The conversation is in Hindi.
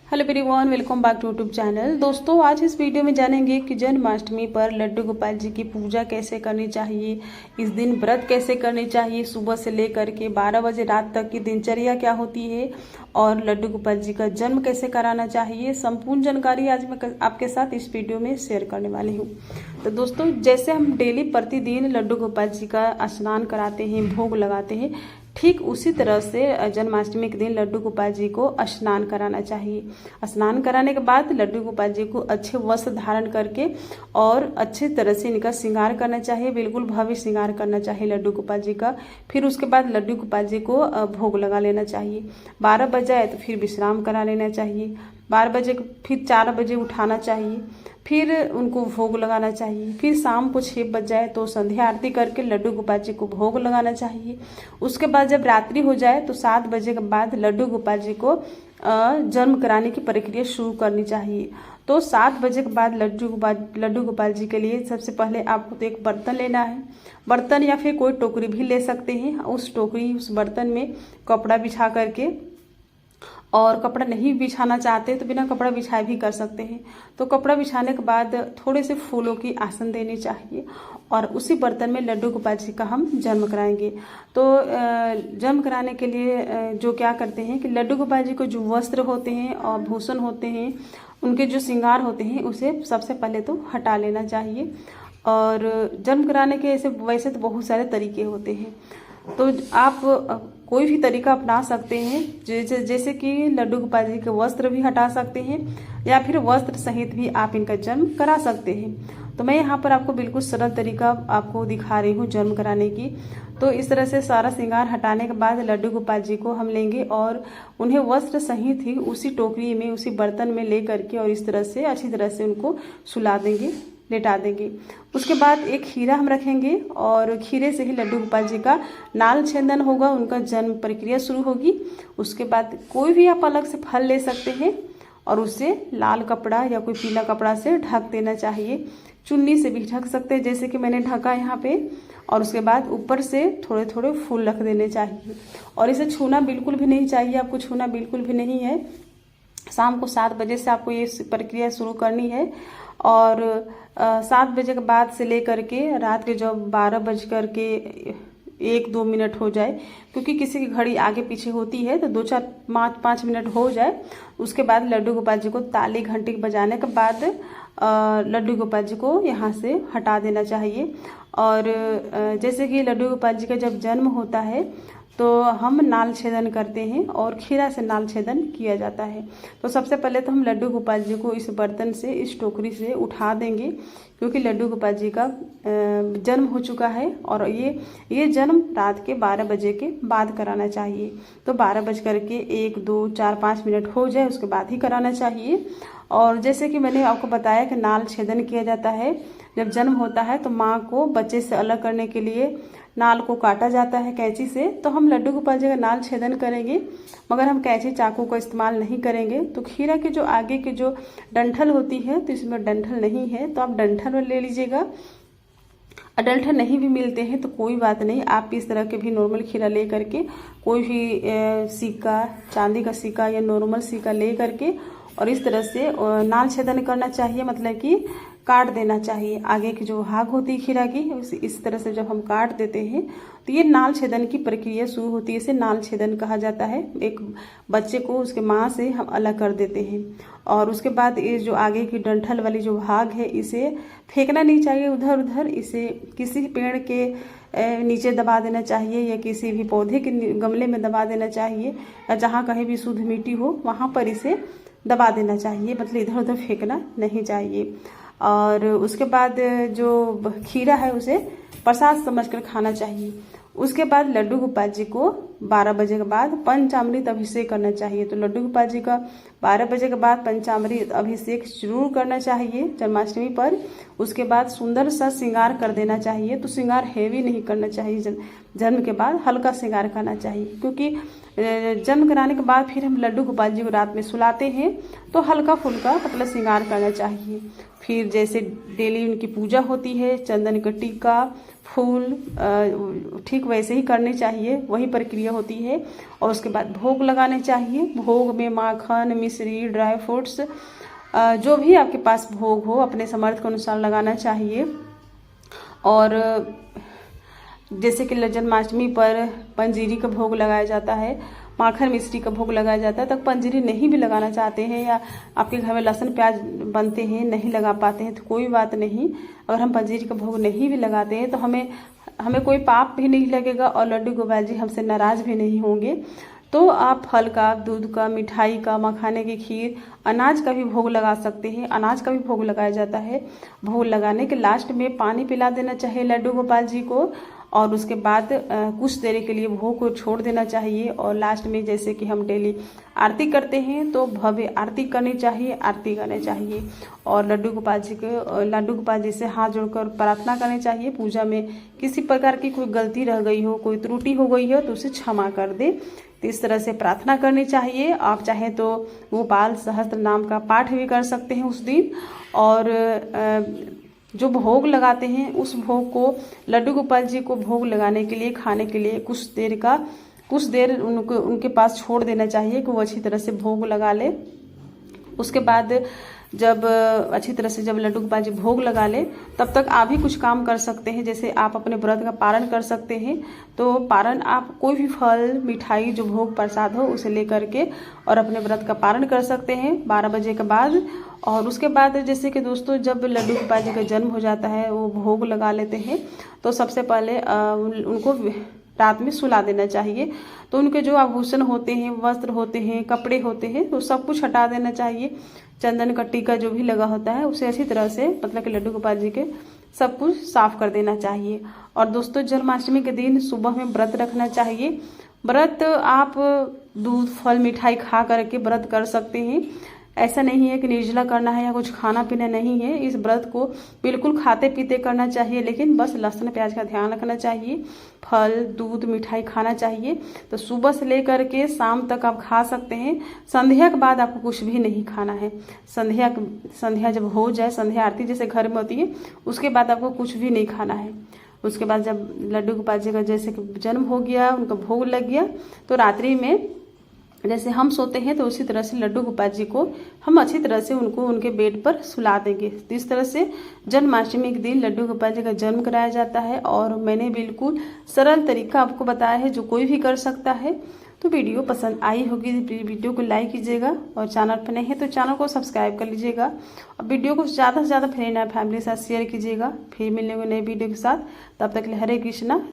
Hello everyone, welcome back to YouTube channel. दोस्तों, आज इस वीडियो में जानेंगे कि जन्माष्टमी पर लड्डू गोपाल जी की पूजा कैसे करनी चाहिए, इस दिन व्रत कैसे करनी चाहिए, सुबह से लेकर के 12 बजे रात तक की दिनचर्या क्या होती है और लड्डू गोपाल जी का जन्म कैसे कराना चाहिए। संपूर्ण जानकारी आज मैं आपके साथ इस वीडियो में शेयर करने वाली हूँ। तो दोस्तों, जैसे हम डेली प्रतिदिन लड्डू गोपाल जी का स्नान कराते हैं, भोग लगाते हैं, ठीक उसी तरह से जन्माष्टमी के दिन लड्डू गोपाल जी को स्नान कराना चाहिए। स्नान कराने के बाद लड्डू गोपाल जी को अच्छे वस्त्र धारण करके और अच्छे तरह से इनका श्रृंगार करना चाहिए, बिल्कुल भव्य श्रृंगार करना चाहिए लड्डू गोपाल जी का। फिर उसके बाद लड्डू गोपाल जी को भोग लगा लेना चाहिए। 12 बज जाए तो फिर विश्राम करा लेना चाहिए। 12 बजे फिर 4 बजे उठाना चाहिए, फिर उनको भोग लगाना चाहिए। फिर शाम को 6 बज जाए तो संध्या आरती करके लड्डू गोपाल जी को भोग लगाना चाहिए। उसके बाद जब रात्रि हो जाए तो 7 बजे के बाद लड्डू गोपाल जी को जन्म कराने की प्रक्रिया शुरू करनी चाहिए। तो 7 बजे के बाद लड्डू गोपाल जी के लिए सबसे पहले आपको तो एक बर्तन लेना है। बर्तन या फिर कोई टोकरी भी ले सकते हैं। उस टोकरी, उस बर्तन में कपड़ा बिछा करके, और कपड़ा नहीं बिछाना चाहते तो बिना कपड़ा बिछाए भी कर सकते हैं। तो कपड़ा बिछाने के बाद थोड़े से फूलों की आसन देनी चाहिए और उसी बर्तन में लड्डू गोपाल जी का हम जन्म कराएंगे। तो जन्म कराने के लिए जो क्या करते हैं कि लड्डू गोपाल जी को जो वस्त्र होते हैं और भूषण होते हैं, उनके जो श्रृंगार होते हैं, उसे सबसे पहले तो हटा लेना चाहिए। और जन्म कराने के वैसे तो बहुत सारे तरीके होते हैं, तो आप कोई भी तरीका अपना सकते हैं। जैसे कि लड्डू गोपाल जी के वस्त्र भी हटा सकते हैं या फिर वस्त्र सहित भी आप इनका जन्म करा सकते हैं। तो मैं यहाँ पर आपको बिल्कुल सरल तरीका आपको दिखा रही हूँ जन्म कराने की। तो इस तरह से सारा श्रृंगार हटाने के बाद लड्डू गोपाल जी को हम लेंगे और उन्हें वस्त्र सहित ही उसी टोकरी में, उसी बर्तन में ले करके और इस तरह से अच्छी तरह से उनको सुला देंगे, लेटा देंगे। उसके बाद एक खीरा हम रखेंगे और खीरे से ही लड्डू गोपाल जी का नाल छेदन होगा, उनका जन्म प्रक्रिया शुरू होगी। उसके बाद कोई भी आप अलग से फल ले सकते हैं और उसे लाल कपड़ा या कोई पीला कपड़ा से ढक देना चाहिए। चुन्नी से भी ढक सकते हैं, जैसे कि मैंने ढका यहाँ पे। और उसके बाद ऊपर से थोड़े थोड़े फूल रख देने चाहिए और इसे छूना बिल्कुल भी नहीं चाहिए, आपको छूना बिल्कुल भी नहीं है। शाम को 7 बजे से आपको ये प्रक्रिया शुरू करनी है और 7 बजे के बाद से लेकर के रात के जब 12 बज कर के 1-2 मिनट हो जाए, क्योंकि किसी की घड़ी आगे पीछे होती है, तो 2-4-5 मिनट हो जाए। उसके बाद लड्डू गोपाल जी को ताली घंटी बजाने के बाद लड्डू गोपाल जी को यहाँ से हटा देना चाहिए। और जैसे कि लड्डू गोपाल जी का जब जन्म होता है तो हम नाल छेदन करते हैं और खीरा से नाल छेदन किया जाता है। तो सबसे पहले तो हम लड्डू गोपाल जी को इस बर्तन से, इस टोकरी से उठा देंगे, क्योंकि लड्डू गोपाल जी का जन्म हो चुका है और ये जन्म रात के 12 बजे के बाद कराना चाहिए। तो 12 बज करके 1-2-4-5 मिनट हो जाए उसके बाद ही कराना चाहिए। और जैसे कि मैंने आपको बताया कि नाल छेदन किया जाता है जब जन्म होता है, तो माँ को बच्चे से अलग करने के लिए नाल को काटा जाता है कैंची से। तो हम लड्डू गोपाल जी का नाल छेदन करेंगे, मगर हम कैंची चाकू का इस्तेमाल नहीं करेंगे। तो खीरा के जो आगे की जो डंठल होती है, तो इसमें डंठल नहीं है, तो आप डंठल में ले लीजिएगा। डंठल नहीं भी मिलते हैं तो कोई बात नहीं, आप इस तरह के भी नॉर्मल खीरा ले करके, कोई भी सिक्का, चांदी का सिक्का या नॉर्मल सिक्का ले करके और इस तरह से नाल छेदन करना चाहिए, मतलब कि काट देना चाहिए। आगे की जो भाग होती है खीरा की, इस तरह से जब हम काट देते हैं तो ये नाल छेदन की प्रक्रिया शुरू होती है। इसे नाल छेदन कहा जाता है। एक बच्चे को उसके माँ से हम अलग कर देते हैं और उसके बाद ये जो आगे की डंठल वाली जो भाग है, इसे फेंकना नहीं चाहिए उधर उधर। इसे किसी पेड़ के नीचे दबा देना चाहिए या किसी भी पौधे के गमले में दबा देना चाहिए, या जहाँ कहीं भी शुद्ध मिट्टी हो वहाँ पर इसे दबा देना चाहिए, मतलब इधर उधर फेंकना नहीं चाहिए। और उसके बाद जो खीरा है उसे प्रसाद समझकर खाना चाहिए। उसके बाद लड्डू गोपाल जी को 12 बजे के बाद पंचामृत अभिषेक करना चाहिए। तो लड्डू गोपाल जी का 12 बजे के बाद पंचामृत अभिषेक जरूर करना चाहिए जन्माष्टमी पर। उसके बाद सुंदर सा श्रृंगार कर देना चाहिए। तो श्रृंगार हेवी नहीं करना चाहिए, जन्म के बाद हल्का श्रृंगार करना चाहिए, क्योंकि जन्म कराने के बाद फिर हम लड्डू गोपाल जी को रात में सुलाते हैं, तो हल्का फुल्का मतलब श्रृंगार करना चाहिए। फिर जैसे डेली उनकी पूजा होती है, चंदन का टीका, फूल, ठीक वैसे ही करने चाहिए, वही प्रक्रिया प्रक्रिया होती है। और उसके बाद भोग लगाने चाहिए। भोग में माखन, मिश्री, ड्राई फ्रूट्स, जो भी आपके पास भोग हो अपने सामर्थ्य के अनुसार लगाना चाहिए। और जैसे कि जन्माष्टमी पर पंजीरी का भोग लगाया जाता है, माखन मिश्री का भोग लगाया जाता है। तब पंजीरी नहीं भी लगाना चाहते हैं या आपके घर में लहसुन प्याज बनते हैं, नहीं लगा पाते हैं, तो कोई बात नहीं। अगर हम पंजीरी का भोग नहीं भी लगाते हैं तो हमें कोई पाप भी नहीं लगेगा और लड्डू गोपाल जी हमसे नाराज भी नहीं होंगे। तो आप फल का, दूध का, मिठाई का, मखाने की खीर, अनाज का भी भोग लगा सकते हैं। अनाज का भी भोग लगाया जाता है। भोग लगाने के लास्ट में पानी पिला देना चाहिए लड्डू गोपाल जी को। और उसके बाद कुछ देर के लिए भोग को छोड़ देना चाहिए। और लास्ट में जैसे कि हम डेली आरती करते हैं तो भव्य आरती करनी चाहिए, आरती करनी चाहिए। और लड्डू गोपाल जी से हाथ जोड़कर प्रार्थना करनी चाहिए। पूजा में किसी प्रकार की कोई गलती रह गई हो, कोई त्रुटि हो गई हो तो उसे क्षमा कर दे। तो इस तरह से प्रार्थना करनी चाहिए। आप चाहें तो गोपाल सहस्त्र नाम का पाठ भी कर सकते हैं उस दिन। और जो भोग लगाते हैं उस भोग को लड्डू गोपाल जी को भोग लगाने के लिए, खाने के लिए कुछ देर उनके पास छोड़ देना चाहिए कि वो अच्छी तरह से भोग लगा ले। उसके बाद जब अच्छी तरह से जब लड्डू गोपाल जी भोग लगा ले तब तक आप भी कुछ काम कर सकते हैं। जैसे आप अपने व्रत का पारण कर सकते हैं। तो पारण आप कोई भी फल, मिठाई, जो भोग प्रसाद हो उसे लेकर के और अपने व्रत का पारण कर सकते हैं 12 बजे के बाद। और उसके बाद जैसे कि दोस्तों जब लड्डू गोपाल जी का जन्म हो जाता है, वो भोग लगा लेते हैं, तो सबसे पहले उनको रात में सुला देना चाहिए। तो उनके जो आभूषण होते हैं, वस्त्र होते हैं, कपड़े होते हैं, तो सब कुछ हटा देना चाहिए। चंदन का टीका जो भी लगा होता है उसे अच्छी तरह से, मतलब कि लड्डू गोपाल जी के सब कुछ साफ कर देना चाहिए। और दोस्तों जन्माष्टमी के दिन सुबह में व्रत रखना चाहिए। व्रत आप दूध, फल, मिठाई खा करके व्रत कर सकते हैं। ऐसा नहीं है कि निर्जला करना है या कुछ खाना पीना नहीं है। इस व्रत को बिल्कुल खाते पीते करना चाहिए, लेकिन बस लहसुन प्याज का ध्यान रखना चाहिए। फल, दूध, मिठाई खाना चाहिए। तो सुबह से लेकर के शाम तक आप खा सकते हैं। संध्या के बाद आपको कुछ भी नहीं खाना है। संध्या जब हो जाए, संध्या आरती जैसे घर में होती है, उसके बाद आपको कुछ भी नहीं खाना है। उसके बाद जब लड्डू गोपाल जी का जैसे कि जन्म हो गया, उनका भोग लग गया, तो रात्रि में जैसे हम सोते हैं तो उसी तरह से लड्डू गोपाल जी को हम अच्छी तरह से उनके बेड पर सुला देंगे। तो इस तरह से जन्माष्टमी के दिन लड्डू गोपाल जी का जन्म कराया जाता है। और मैंने बिल्कुल सरल तरीका आपको बताया है जो कोई भी कर सकता है। तो वीडियो पसंद आई होगी, वीडियो को लाइक कीजिएगा और चैनल पर नहीं है तो चैनल को सब्सक्राइब कर लीजिएगा। और वीडियो को ज़्यादा से ज़्यादा फ्रेंड और फैमिली के साथ शेयर कीजिएगा। फिर मिलेंगे नए वीडियो के साथ। तब तक के लिए हरे कृष्णा।